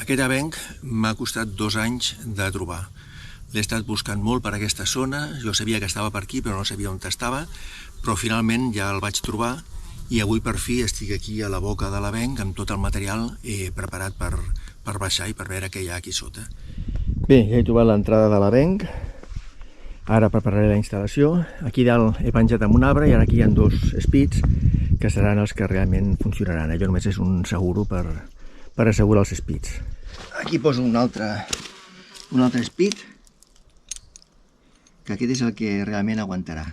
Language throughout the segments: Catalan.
Aquest avenc m'ha costat 2 anys de trobar. L'he estat buscant molt per aquesta zona, jo sabia que estava per aquí però no sabia on estava, però finalment ja el vaig trobar i avui per fi estic aquí a la boca de l'avenc amb tot el material preparat per baixar i per veure què hi ha aquí sota. Bé, ja he trobat l'entrada de l'avenc, ara prepararé la instal·lació. Aquí dalt he penjat amb un arbre i ara aquí hi ha 2 espits que seran els que realment funcionaran. Allò només és un seguro per assegurar els espits. Aquí poso un altre espit, que aquest és el que realment aguantarà.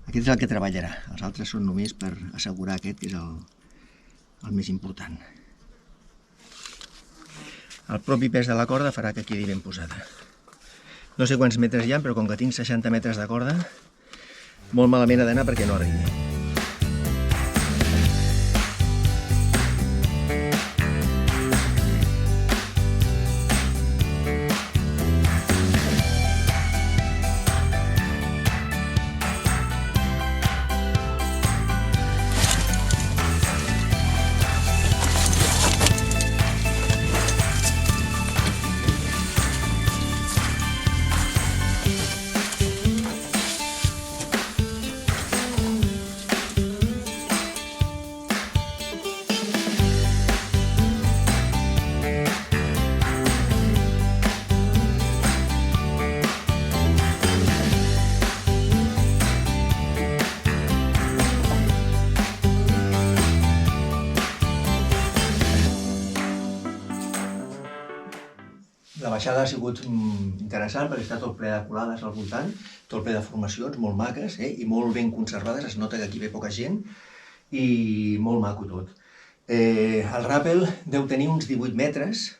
Aquest és el que treballarà. Els altres són només per assegurar aquest, que és el més important. El propi pes de la corda farà que quedi ben posada. No sé quants metres hi ha, però com que tinc 60 metres de corda, molt malament ha d'anar perquè no arribi. La baixada ha sigut interessant perquè està tot ple de colades al voltant, tot ple de formacions molt maques i molt ben conservades. Es nota que aquí ve poca gent i molt maco tot. El ràpel deu tenir uns 18 metres,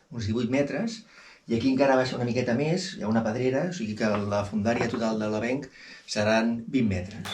i aquí encara baixa una miqueta més, hi ha una pedrera, o sigui que la fondària total de l'avenc seran 20 metres.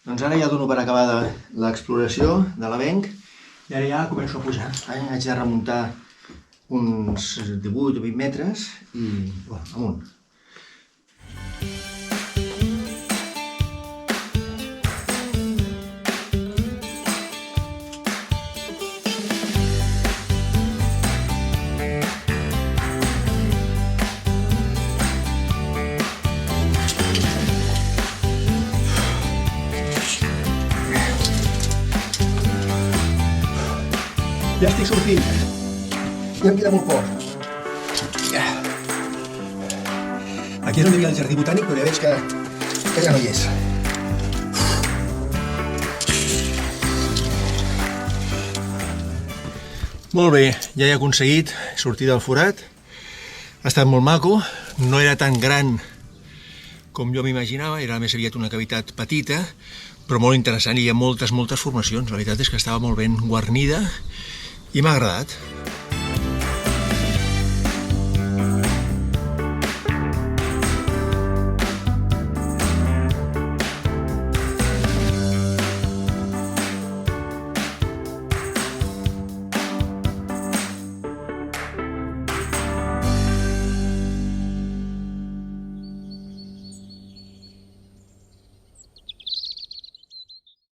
Doncs ara ja dono per acabada l'exploració de l'avenc i ara ja començo a pujar. Haig de remuntar uns 18 o 20 metres i amunt. Ja estic sortint. Ja em queda molt poc. Aquí és on hi havia el jardí botànic, però ja veig que ja no hi és. Molt bé, ja he aconseguit sortir del forat. Ha estat molt maco. No era tan gran com jo m'imaginava, era més aviat una cavitat petita, però molt interessant. Hi ha moltes formacions. La veritat és que estava molt ben guarnida i m'ha agradat.